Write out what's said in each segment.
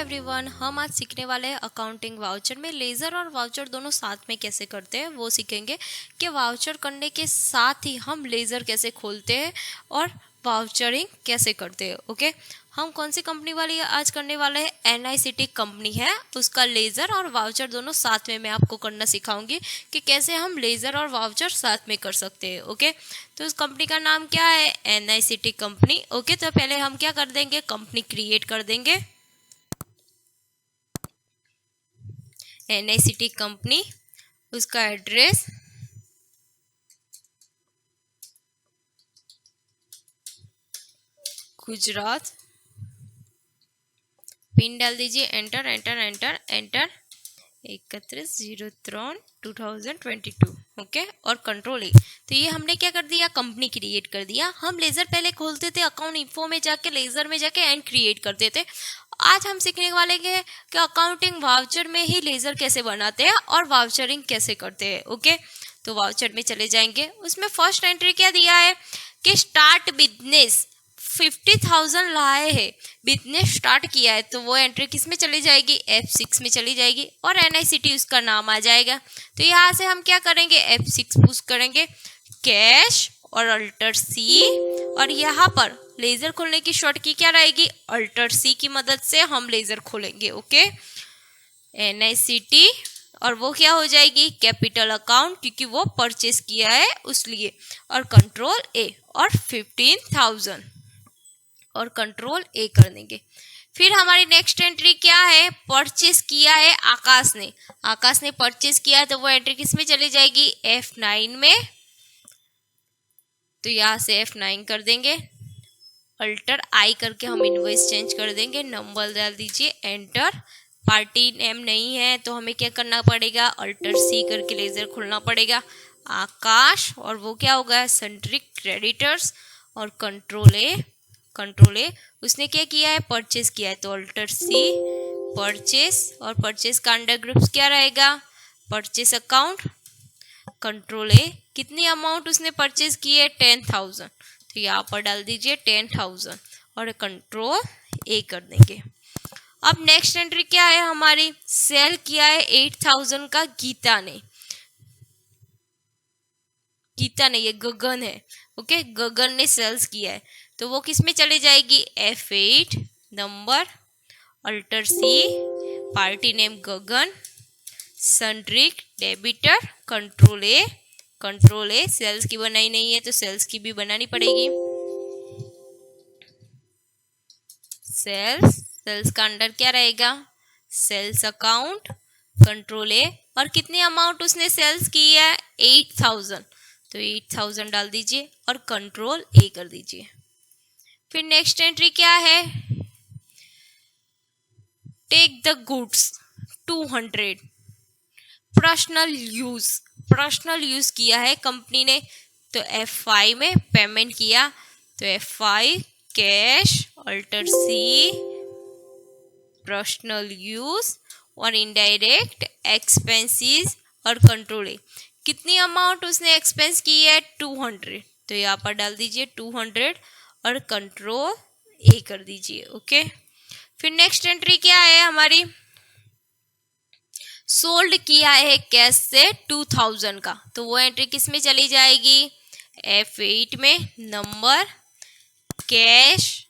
Everyone, हम आज सीखने वाले हैं अकाउंटिंग वाउचर में लेज़र और वाउचर दोनों साथ में कैसे करते हैं वो सीखेंगे कि वाउचर करने के साथ ही हम लेज़र कैसे खोलते हैं और वाउचरिंग कैसे करते हैं। ओके, हम कौन सी कंपनी वाली आज करने वाले हैं? NICT कंपनी है, उसका लेज़र और वाउचर दोनों साथ में मैं आपको करना सिखाऊंगी कि कैसे हम लेज़र और वाउचर साथ में कर सकते हैं। ओके, तो उस कंपनी का नाम क्या है? NICT company. ओके, तो पहले हम क्या कर देंगे, कंपनी क्रिएट कर देंगे। NICT कंपनी, उसका एड्रेस गुजरात, पिन डाल दीजिए, enter enter enter enter 31/03/2022। Okay, और कंट्रोल ए। तो ये हमने क्या कर दिया, कंपनी क्रिएट कर दिया। हम लेज़र पहले खोलते थे, अकाउंट इन्फो में जाके लेज़र में जाके एंड क्रिएट करते थे। आज हम सीखने वाले हैं कि अकाउंटिंग वाउचर में ही लेज़र कैसे बनाते हैं और वाउचरिंग कैसे करते हैं। ओके, तो वाउचर में चले जाएंगे। उसमें फर्स्ट एंट्री क्या दिया है कि स्टार्ट बिजनेस 50,000 लाए हैं, बिजनेस स्टार्ट किया है, तो वो एंट्री किस में चली जाएगी? F6 में चली जाएगी और NICT उसका नाम आ जाएगा। तो यहाँ से हम क्या करेंगे, F6 पुश करेंगे, कैश और अल्टर सी, और यहाँ पर लेज़र खोलने की शॉर्ट की क्या रहेगी? अल्टर सी की मदद से हम लेज़र खोलेंगे। ओके, NICT, और वो क्या हो जाएगी? कैपिटल अकाउंट, क्योंकि वो परचेस किया है उसलिए, और कंट्रोल ए, और 15,000 और कंट्रोल ए कर देंगे। फिर हमारी नेक्स्ट एंट्री क्या है? परचेस किया है आकाश ने, आकाश ने परचेस किया है, तो वो एंट्री किस में चली जाएगी? F9 में। तो यहाँ से F9 कर देंगे, अल्टर आई करके हम इनवॉइस चेंज कर देंगे, नंबर डाल दीजिए, एंटर। पार्टी नेम नहीं है तो हमें क्या करना पड़ेगा? अल्टर सी करके लेज़र खोलना पड़ेगा, आकाश, और वो क्या होगा? सेंट्रिक क्रेडिटर्स, और कंट्रोल ए, कंट्रोल ए। उसने क्या किया है? परचेस किया है, तो अल्टर सी, परचेस, और परचेस का अंडर ग्रुप्स क्या रहेगा? Purchase account, control A. कितनी अमाउंट उसने परचेस की है? 10,000, तो यहाँ पर डाल दीजिए 10,000 और कंट्रोल ए कर देंगे। अब नेक्स्ट एंट्री क्या है हमारी? सेल किया है 8,000 का गीता ने, गीता ने, ये गगन है। ओके, गगन ने सेल्स किया है, तो वो किस में चले जाएगी? F8 number, alter C, party name Gagan, sundry debtor, control A, control A. Sales की बनाई नहीं है तो सेल्स की भी बनानी पड़ेगी, सेल्स, सेल्स का अंडर क्या रहेगा? सेल्स अकाउंट, कंट्रोल ए, और कितनी अमाउंट उसने सेल्स की है? 8,000, तो 8,000 डाल दीजिए और कंट्रोल ए कर दीजिए। फिर नेक्स्ट एंट्री क्या है? Take the goods 200, personal use, personal use किया है कंपनी ने, तो F5 में पेमेंट किया, तो F5 कैश, अल्टर सी, पर्सनल यूज, और इनडायरेक्ट एक्सपेंसेस, और कंट्रोल ए। कितनी अमाउंट उसने एक्सपेंस की है? 200, तो यहाँ पर डाल दीजिए 200 और कंट्रोल ए कर दीजिए। ओके, फिर नेक्स्ट एंट्री क्या है हमारी? सोल्ड किया है कैश से 2,000 का, तो वो एंट्री किस में चली जाएगी? F8 में, नंबर, कैश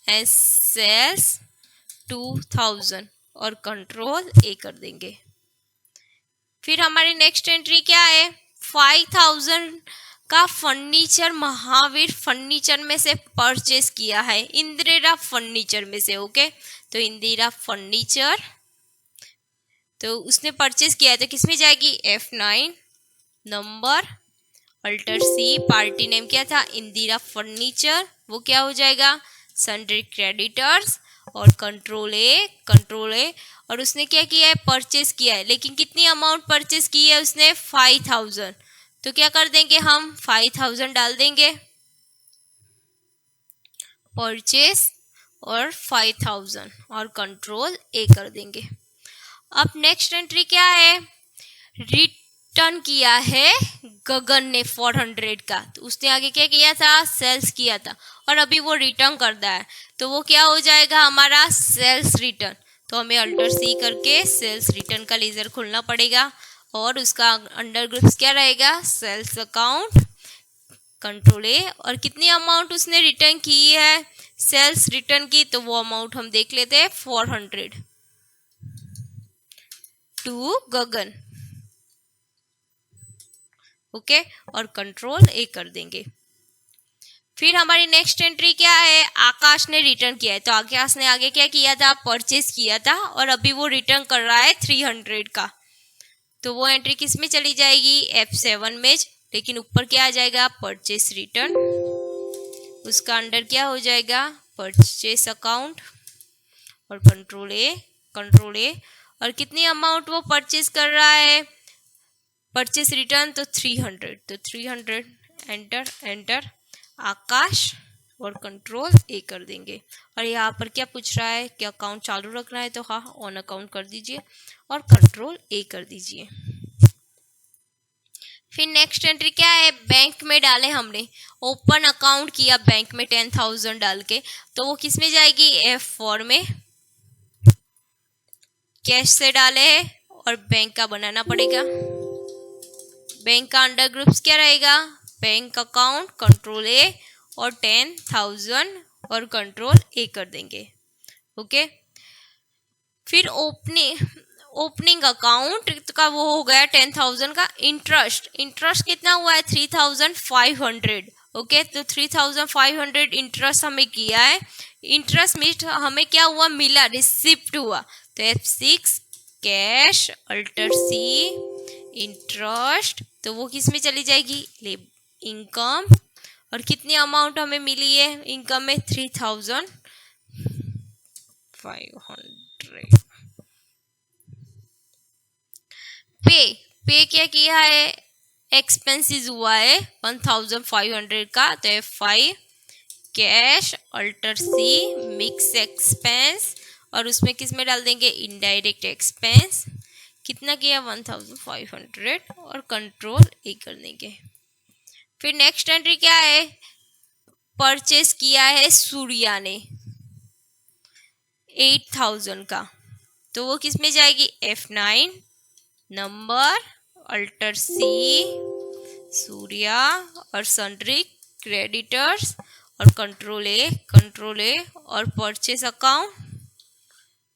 एंड सेल्स 2,000 और कंट्रोल ए कर देंगे। फिर हमारी नेक्स्ट एंट्री क्या है? 5,000 का फर्नीचर महावीर फर्नीचर में से परचेस किया है, इंदिरा फर्नीचर में से। ओके, तो इंदिरा फर्नीचर, तो उसने परचेस किया है, तो किस में जाएगी? F9 number, alter C, party name क्या था? इंदिरा फर्नीचर, वो क्या हो जाएगा? सन्ड्री क्रेडिटर्स, और कंट्रोल ए, कंट्रोल ए। और उसने क्या किया है? परचेस किया है, लेकिन कितनी अमाउंट परचेस की है उसने? 5,000, तो क्या कर देंगे हम? 5,000 डाल देंगे, परचेस और 5,000 और कंट्रोल ए कर देंगे। अब नेक्स्ट एंट्री क्या है? रिटर्न किया है गगन ने 400 का, तो उसने आगे क्या किया था? सेल्स किया था, और अभी वो रिटर्न कर रहा है, तो वो क्या हो जाएगा हमारा? Sales return. तो हमें अल्टर सी करके सेल्स रिटर्न का लेजर खोलना पड़ेगा और उसका अंडर ग्रुप्स क्या रहेगा, सेल्स अकाउंट, कंट्रोल ए। और कितनी अमाउंट उसने रिटर्न की है सेल्स रिटर्न की, तो वो अमाउंट हम देख लेते हैं 400 टू गगन। ओके, और कंट्रोल ए कर देंगे। फिर हमारी नेक्स्ट एंट्री क्या है, आकाश ने रिटर्न किया है। तो आकाश ने आगे क्या किया था, परचेज किया था और अभी वो रिटर्न कर रहा है 300 का। तो वो एंट्री किस में चली जाएगी, F7 में। लेकिन ऊपर क्या आ जाएगा, परचेस रिटर्न, उसका अंडर क्या हो जाएगा, परचेस अकाउंट और कंट्रोल ए। और कितनी अमाउंट वो परचेस कर रहा है, परचेस रिटर्न तो 300, तो 300 एंटर आकाश और कंट्रोल ए कर देंगे। और यहाँ पर क्या पूछ रहा है कि अकाउंट चालू रखना है, तो हाँ ऑन अकाउंट कर दीजिए और कंट्रोल ए कर दीजिए। फिर नेक्स्ट एंट्री क्या है, बैंक में डाले हमने, ओपन अकाउंट किया बैंक में 10,000 डाल के, तो वो किस में जाएगी, F4 में। कैश से डाले हैं और बैंक का बनाना पड़ेगा। बैंक का अंडर ग्रुप्स क्या रहेगा, बैंक अकाउंट, कंट्रोल ए और 10,000 और कंट्रोल ए कर देंगे। ओके, फिर ओपनिंग अकाउंट का वो हो गया 10,000 का। इंटरेस्ट कितना हुआ है, 3,500। ओके, तो 3,500 इंटरेस्ट हमें किया है। इंटरेस्ट मीट हमें क्या हुआ, मिला, रिसिप्ट हुआ। तो F6 कैश अल्टर सी इंटरेस्ट, तो वो किस में चली जाएगी, इनकम। और कितनी अमाउंट हमें मिली है इनकम में, 3,500। पे क्या किया है, एक्सपेंसेस हुआ है 1,500 का। तो F5 कैश अल्टर सी मिक्स एक्सपेंस, और उसमें किस में डाल देंगे, इनडायरेक्ट एक्सपेंस। कितना किया, 1,500 और कंट्रोल ए कर देंगे। फिर नेक्स्ट एंट्री क्या है, परचेस किया है सूर्या ने 8,000 का, तो वो किस में जाएगी, F9 नंबर अल्टर सी सूर्या और सन्ड्री क्रेडिटर्स और कंट्रोल ए और परचेस अकाउंट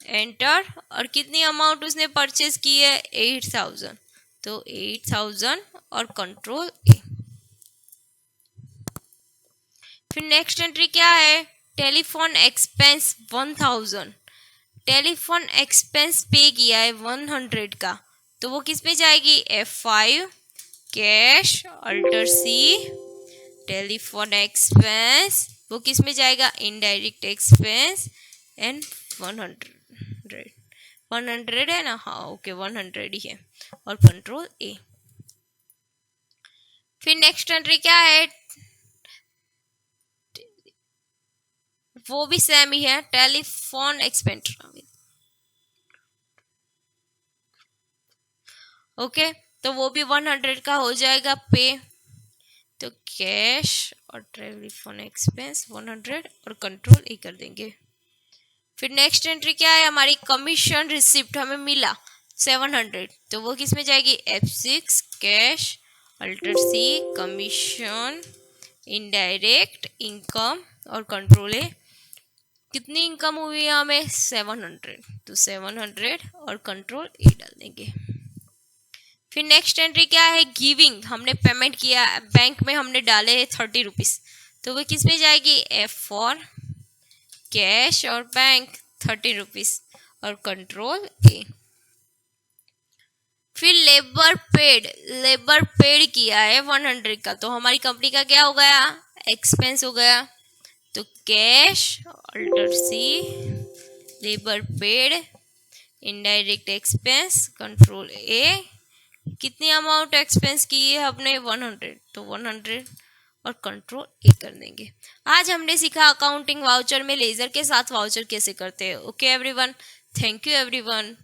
एंटर। और कितनी अमाउंट उसने परचेस की है, 8,000, तो 8,000 और कंट्रोल ए। फिर नेक्स्ट एंट्री क्या है, टेलीफोन एक्सपेंस 1,000, टेलीफोन एक्सपेंस पे किया है 100 का, तो वो किस में जाएगी, F5 कैश अल्टर सी टेलीफोन एक्सपेंस, वो किस में जाएगा, इनडायरेक्ट एक्सपेंस एंड 100 है ना, हाँ ओके 100 ही है और कंट्रोल ए। फिर नेक्स्ट एंट्री क्या है, वो भी सेम ही है, टेलीफोन एक्सपेंस। ओके, तो वो भी 100 का हो जाएगा पे। तो कैश और टेलीफोन एक्सपेंस 100 और कंट्रोल ए कर देंगे। फिर नेक्स्ट एंट्री क्या है हमारी, कमीशन रिसिप्ट हमें मिला 700, तो वो किस में जाएगी, F6 cash alter C commission indirect income और कंट्रोल ए। कितनी इनकम हुई है हमें, 700, तो 700 और कंट्रोल ए डाल देंगे। फिर नेक्स्ट एंट्री क्या है, गिविंग, हमने पेमेंट किया बैंक में, हमने डाले हैं 30 रुपीज़, तो वो किस में जाएगी, F4 कैश और बैंक 30 रुपीज़ और कंट्रोल ए। फिर लेबर पेड किया है 100 का, तो हमारी कंपनी का क्या हो गया, एक्सपेंस हो गया। तो cash alter C labour paid indirect expense control A. कितनी अमाउंट एक्सपेंस की है अपने 100, तो 100 और कंट्रोल ए कर देंगे। आज हमने सीखा अकाउंटिंग वाउचर में लेजर के साथ वाउचर कैसे करते हैं। Okay everyone, thank you everyone.